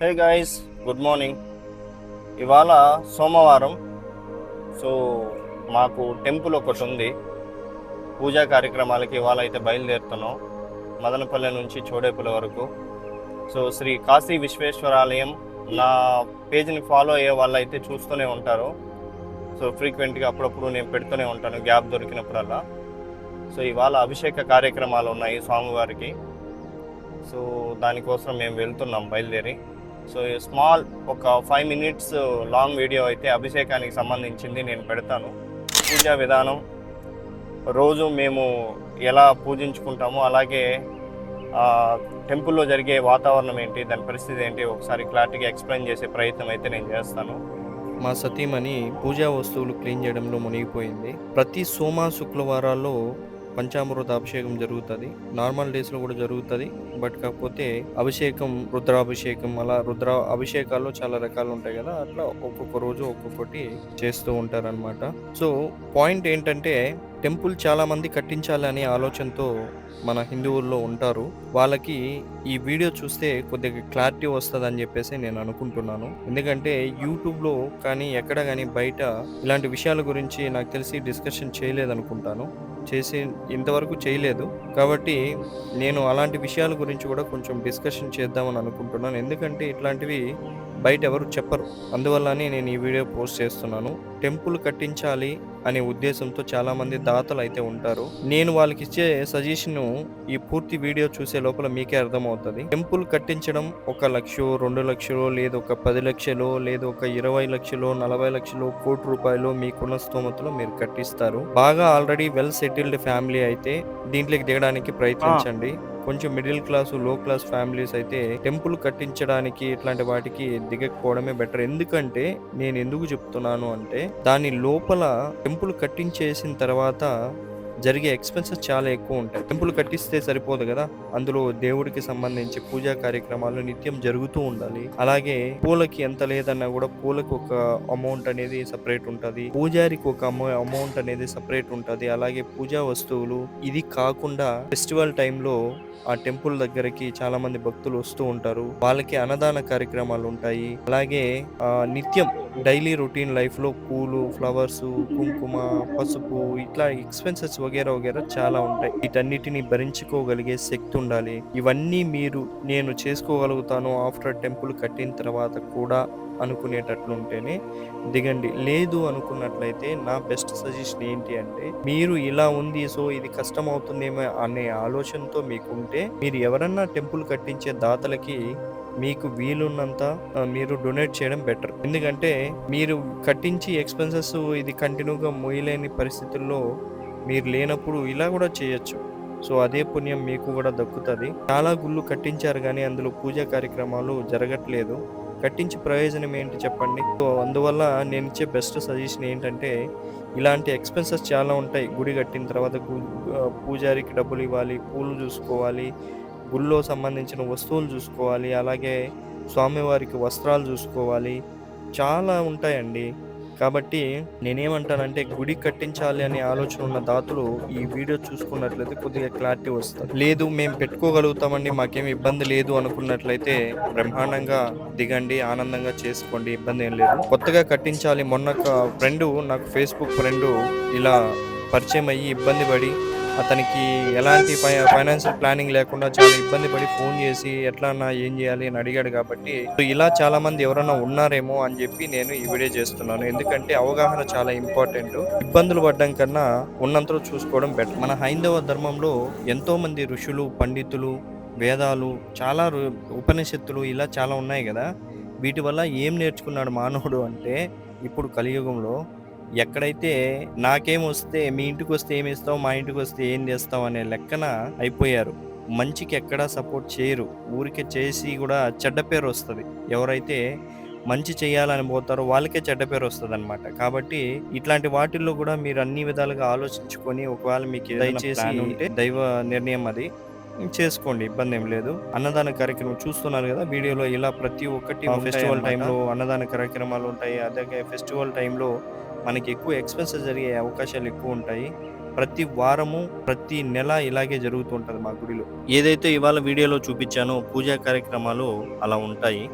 Hey guys, good morning. ఇవాళ సోమవారం. So మాకు టెంపుల్ ఒకటి ఉంది. పూజా కార్యక్రమాలకి ఇవాళ అయితే బయలుదేరుతున్నాం, మదనపల్లె నుంచి చోడేపల్లి వరకు. సో శ్రీ కాశీ విశ్వేశ్వరాలయం. నా పేజ్ని ఫాలో అయ్యే వాళ్ళు అయితే చూస్తూనే ఉంటారు. సో ఫ్రీక్వెంట్గా అప్పుడప్పుడు నేను పెడుతూనే ఉంటాను, గ్యాప్ దొరికినప్పుడల్లా. సో ఇవాళ అభిషేక కార్యక్రమాలు ఉన్నాయి స్వామివారికి. సో దానికోసం మేము వెళ్తున్నాం బయలుదేరి. సో స్మాల్ ఒక 5 minutes లాంగ్ వీడియో అయితే అభిషేకానికి సంబంధించింది నేను పెడతాను. పూజా విధానం, రోజు మేము ఎలా పూజించుకుంటామో, అలాగే టెంపుల్లో జరిగే వాతావరణం ఏంటి, దాని పరిస్థితి ఏంటి, ఒకసారి క్లారిటీగా ఎక్స్ప్లెయిన్ చేసే ప్రయత్నం అయితే నేను చేస్తాను. మా సతీమణి పూజా వస్తువులు క్లీన్ చేయడంలో మునిగిపోయింది. ప్రతి సోమ శుక్రవారాల్లో పంచామృత అభిషేకం జరుగుతుంది. నార్మల్ డేస్లో కూడా జరుగుతుంది. బట్ కాకపోతే అభిషేకం, రుద్రాభిషేకం, అలా అభిషేకాల్లో చాలా రకాలు ఉంటాయి కదా, అట్లా ఒక్కొక్క రోజు ఒక్కొక్కటి చేస్తూ ఉంటారనమాట. సో పాయింట్ ఏంటంటే, టెంపుల్ చాలా మంది కట్టించాలి అనే ఆలోచనతో మన హిందువుల్లో ఉంటారు. వాళ్ళకి ఈ వీడియో చూస్తే కొద్దిగా క్లారిటీ వస్తుంది అని చెప్పేసి నేను అనుకుంటున్నాను. ఎందుకంటే యూట్యూబ్లో కానీ ఎక్కడ కానీ బయట ఇలాంటి విషయాల గురించి నాకు తెలిసి డిస్కషన్ చేయలేదనుకుంటాను. ఇంతవరకు చేయలేదు. కాబట్టి నేను అలాంటి విషయాల గురించి కూడా కొంచెం డిస్కషన్ చేద్దామని అనుకుంటున్నాను. ఎందుకంటే ఇట్లాంటివి బయట ఎవరు చెప్పరు. అందువల్లనే నేను ఈ వీడియో పోస్ట్ చేస్తున్నాను. టెంపుల్ కట్టించాలి అనే ఉద్దేశంతో చాలామంది దాతలు అయితే ఉంటారు. నేను వాళ్ళకి ఇచ్చే సజెషన్ ఈ పూర్తి వీడియో చూసే లోపల మీకే అర్థమవుతుంది. టెంపుల్ కట్టించడం 1 లక్ష, 2 లక్షలు, లేదు ఒక 10 లక్షలు, లేదు ఒక 20 లక్షలు, 40 లక్షలు, ₹1,00,00,000 మీకున్న స్తోమతలో మీరు కట్టిస్తారు. బాగా ఆల్రెడీ వెల్ సెటిల్డ్ ఫ్యామిలీ అయితే దీంట్లోకి దిగడానికి ప్రయత్నించండి. కొంచెం మిడిల్ క్లాస్, లో క్లాస్ ఫ్యామిలీస్ అయితే టెంపుల్ కట్టించడానికి ఇట్లాంటి వాటికి దిగకపోవడమే బెటర్. ఎందుకంటే నేను ఎందుకు చెప్తున్నాను అంటే, దాని లోపల టెంపుల్ కట్టించేసిన తర్వాత జరిగే ఎక్స్పెన్సెస్ చాలా ఎక్కువ ఉంటాయి. టెంపుల్ కట్టిస్తే సరిపోదు కదా, అందులో దేవుడికి సంబంధించి పూజా కార్యక్రమాలు నిత్యం జరుగుతూ ఉండాలి. అలాగే పూలకి ఎంత లేదన్నా కూడా పూలకు ఒక అమౌంట్ అనేది సపరేట్ ఉంటుంది, పూజారికి ఒక అమౌంట్ అనేది సపరేట్ ఉంటుంది. అలాగే పూజా వస్తువులు, ఇది కాకుండా ఫెస్టివల్ టైంలో ఆ టెంపుల్ దగ్గరికి చాలా మంది భక్తులు వస్తూ ఉంటారు. వాళ్ళకి అన్నదాన కార్యక్రమాలు ఉంటాయి. అలాగే నిత్యం డైలీ రొటీన్ లైఫ్ లో పూలు, ఫ్లవర్స్, కుంకుమ, పసుపు, ఇట్లా ఎక్స్పెన్సెస్ వగేరా చాలా ఉంటాయి. వీటన్నిటిని భరించుకోగలిగే శక్తి ఉండాలి. ఇవన్నీ నేను చేసుకోగలుగుతాను ఆఫ్టర్ టెంపుల్ కట్టిన తర్వాత కూడా అనుకునేటట్లుంటేనే దిగండి. లేదు అనుకున్నట్లయితే నా బెస్ట్ సజెషన్ ఏంటి అంటే, మీరు ఇలా ఉంది, సో ఇది కష్టం అవుతుందేమో అనే ఆలోచనతో మీకుంటే, మీరు ఎవరన్నా టెంపుల్ కట్టించే దాతలకి మీకు వీలున్నంత మీరు డొనేట్ చేయడం బెటర్. ఎందుకంటే మీరు కట్టించి ఎక్స్పెన్సెస్ ఇది కంటిన్యూగా మోయలేని పరిస్థితుల్లో మీరు లేనప్పుడు ఇలా కూడా చేయొచ్చు. సో అదే పుణ్యం మీకు కూడా దక్కుతుంది. చాలా గుళ్ళు కట్టించారు కానీ అందులో పూజా కార్యక్రమాలు జరగట్లేదు. కట్టించి ప్రయోజనం ఏంటి చెప్పండి? సో అందువల్ల నేను ఇచ్చే బెస్ట్ సజెషన్ ఏంటంటే, ఇలాంటి ఎక్స్పెన్సెస్ చాలా ఉంటాయి. గుడి కట్టిన తర్వాత పూజారికి డబ్బులు ఇవ్వాలి, పూలు చూసుకోవాలి, గుళ్ళో సంబంధించిన వస్తువులు చూసుకోవాలి, అలాగే స్వామివారికి వస్త్రాలు చూసుకోవాలి, చాలా ఉంటాయండి. కాబట్టి నేనేమంటానంటే, గుడి కట్టించాలి అనే ఆలోచన ఉన్న దాతలు ఈ వీడియో చూసుకున్నట్లయితే కొద్దిగా క్లారిటీ వస్తుంది. లేదు మేము పెట్టుకోగలుగుతామండి, మాకేం ఇబ్బంది లేదు అనుకున్నట్లయితే బ్రహ్మాండంగా దిగండి, ఆనందంగా చేసుకోండి, ఇబ్బంది ఏం లేదు. కొత్తగా కట్టించాలి, మొన్న నాకు ఫేస్బుక్ ఫ్రెండు ఇలా పరిచయం అయ్యి ఇబ్బంది పడి, అతనికి ఎలాంటి ఫైనాన్షియల్ ప్లానింగ్ లేకుండా చాలా ఇబ్బంది పడి ఫోన్ చేసి ఎట్లా అన్నా ఏం చేయాలి అని అడిగాడు. కాబట్టి ఇలా చాలా మంది ఎవరైనా ఉన్నారేమో అని చెప్పి నేను ఈ వీడియో చేస్తున్నాను. ఎందుకంటే అవగాహన చాలా ఇంపార్టెంట్. ఇబ్బందులు పడడం కన్నా ఉన్నంతలో చూసుకోవడం బెటర్. మన హైందవ ధర్మంలో ఎంతో మంది ఋషులు, పండితులు, వేదాలు, చాలా ఉపనిషత్తులు ఇలా చాలా ఉన్నాయి కదా. వీటి వల్ల ఏం నేర్చుకున్నాడు మానవుడు అంటే, ఇప్పుడు కలియుగంలో ఎక్కడైతే నాకేమొస్తే మీ ఇంటికి వస్తే ఏమి ఇస్తావు, మా ఇంటికి వస్తే ఏం చేస్తావు అనే లెక్కన అయిపోయారు. మంచికి ఎక్కడా సపోర్ట్ చేయరు. ఊరికే చేసి కూడా చెడ్డ పేరు వస్తుంది. ఎవరైతే మంచి చేయాలని పోతారో వాళ్ళకే చెడ్డ పేరు వస్తుంది అనమాట. కాబట్టి ఇట్లాంటి వాటిల్లో కూడా మీరు అన్ని విధాలుగా ఆలోచించుకొని, ఒకవేళ మీకు దయచేసి ఉంటే దైవ నిర్ణయం అది చేసుకోండి, ఇబ్బంది ఏం లేదు. అన్నదాన కార్యక్రమం చూస్తున్నారు కదా వీడియోలో, ఇలా ప్రతి ఒక్కటి ఫెస్టివల్ టైంలో అన్నదాన కార్యక్రమాలు ఉంటాయి. అలాగే ఫెస్టివల్ టైంలో మనకి ఎక్కువ ఎక్స్పెన్సెస్ జరిగే అవకాశాలు ఎక్కువ ఉంటాయి. ప్రతి వారము, ప్రతి నెల ఇలాగే జరుగుతూ ఉంటుంది మా గుడిలో. ఏదైతే ఇవాళ వీడియోలో చూపించానో పూజా కార్యక్రమాలు అలా ఉంటాయి.